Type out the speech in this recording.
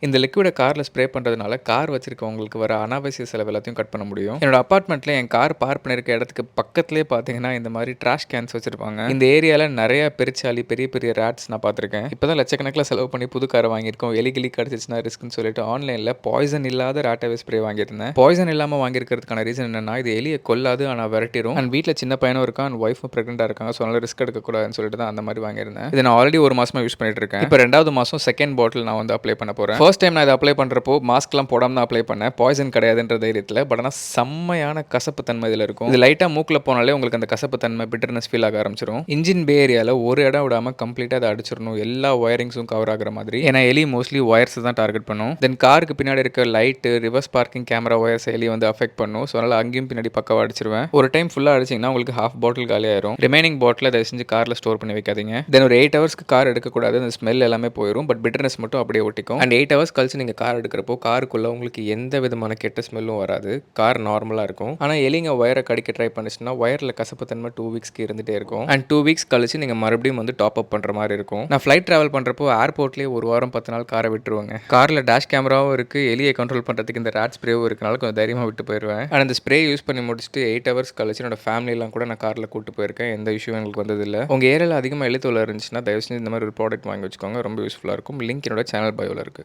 இந்த லிக்விட கார்ல ஸ்ப்ரே பண்றதுனால கார் வச்சிருக்கவங்களுக்கு வர அனாவசிய செலவு எல்லாத்தையும் கட் பண்ண முடியும். என்னோட அபார்ட்மெண்ட்ல என் கார் பார்க் பண்ணியிருக்க இடத்துக்கு பக்கத்திலேயே பார்த்தீங்கன்னா, இந்த மாரி டிராஷ் கேன்ஸ் வச்சிருப்பாங்க. இந்த ஏரியால நெறைய பெருச்சாளி, பெரிய பெரிய ராட்ஸ் நான் பார்த்துருக்கேன். இப்ப தான் லட்சக்கணக்கில செலவு பண்ணி புது கார் வாங்கியிருக்கோம். எலி கிளி கடிச்சிச்சுன்னா ரிஸ்க்ன்னு சொல்லிட்டு ஆன்லைன்ல பாய்சன் இல்லாத ராட் அவே ஸ்ப்ரே வாங்கியிருந்தேன். பாய்சன் இல்லாம வாங்கியிருக்கிறதுக்கான ரீசன் என்னன்னா, இது எலிய கொல்லாது ஆனா விரட்டிரும். அண்ட் வீட்ல சின்ன பையனும் இருக்கான். அண்ட் ஒய்ஃபும் பிரெக்னன்ட்டா இருக்காங்க. ஸோ அதனால ரிஸ்க் எடுக்கக்கூடாதுன்னு சொல்லிட்டு தான் அந்த மாரி வாங்கியிருந்தேன். இத நான் ஆல்ரெடி 1 மாசமா யூஸ் பண்ணிட்டு இருக்கேன். இப்ப 2வது மாசம் செகண்ட் பாட்டில் நான் வந்து அப்ளை பண்ண போறேன். ஃபர்ஸ்ட் டைம் நான் இத அப்ளை பண்றப்போ மாஸ்க்லாம் போடாம தான் அப்ளை பண்ணேன். பாய்சன் கிடையாதுன்ற தைரியத்தில. பட் ஆனா செம்மையான கசப்பு தன்மை இதில இருக்கும். இது லைட்டா மூக்குல போனாலே உங்களுக்கு அந்த கசப்பு தன்மை, பிட்டர்னஸ் ஃபீல் ஆக ஆரம்பிச்சிரும். இன்ஜின் பே ஏரியால ஒரு இடம் விடாம கம்ப்ளீட்டா அத அடிச்சிரணும். எல்லா வயரிங்ஸும் கவர் ஆகுற மாதிரி. ஏன்னா எலி மோஸ்ட்லி வயர்ஸ் தான் டார்கெட் பண்ணும். தென் காருக்கு பின்னாடி இருக்க light, reverse parking camera wires எலி வந்து அஃபெக்ட் பண்ணும். ஸோ அதனால அங்கேயும் பின்னாடி பக்காவா அடிச்சிருவேன். ஒரு டைம் ஃபுல்லா அடிச்சீங்கன்னா உங்களுக்கு ஹாஃப் பாட்டில் காலியாயிரும். ரிமைனிங் பாட்டில தயவு செஞ்சு கார்ல ஸ்டோர் பண்ணி வைக்காதீங்க. தென் ஒரு 8 ஹவர்ஸ்க்கு கார் எடுக்கக்கூடாது. அந்த ஸ்மெல் எல்லாமே போயிரும். பட் பிட்டர்னஸ் மட்டும் அப்படியே ஒட்டிக்கும். அண்ட் 8 ஹவர்ஸ் கழிச்சு நீங்க கார் எடுக்கிறப்போ காருக்குள்ள உங்களுக்கு எந்த விதமான கெட்ட ஸ்மெல்லும் வராது. கார் நார்மலா இருக்கும். ஆனா எலிங்க வயர கடிக்க ட்ரை பண்ணுச்சுன்னா வயர்ல கசப்பு தன்மை 2 வீக்ஸ்க்கு இருந்துட்டே இருக்கும். அண்ட் 2 வீக்ஸ் கழிச்சு நீங்க மறுபடியும் வந்து டாப் அப் பண்ற மாதிரி இருக்கும். நான் ஃப்ளைட் டிராவல் பண்றப்போ ஏர்போர்ட்லயே 1 வாரம் 10 நாள் காரை விட்டுருவாங்க. கார்ல டேஷ் கேமராவும் இருக்கு. எலியை கண்ட்ரோல் பண்றதுக்கு இந்த ராட் ஸ்ப்ரேவும் இருக்கனால கொஞ்சம் தைரியமா விட்டு போயிருவேன். அண்ட் அந்த ஸ்ப்ரே யூஸ் பண்ணி முடிச்சுட்டு 8 ஹவர்ஸ் கழிச்சு என்னோட ஃபேமிலி எல்லாம் கூட நான் கார்ல கூட்டு போயிருக்கேன். எந்த இஷ்யூ எங்களுக்கு வந்ததில்ல. உங்க ஏரியால அதிகமா எலி தொல்லை இருந்துச்சுன்னா தயவு செஞ்சு இந்த மாதிரி ஒரு ப்ராடக்ட் வாங்கி வச்சுக்கோங்க. ரொம்ப யூஸ்ஃபுல்லா இருக்கும். லிங்க் என்னோட சேனல் பயோல இருக்கு.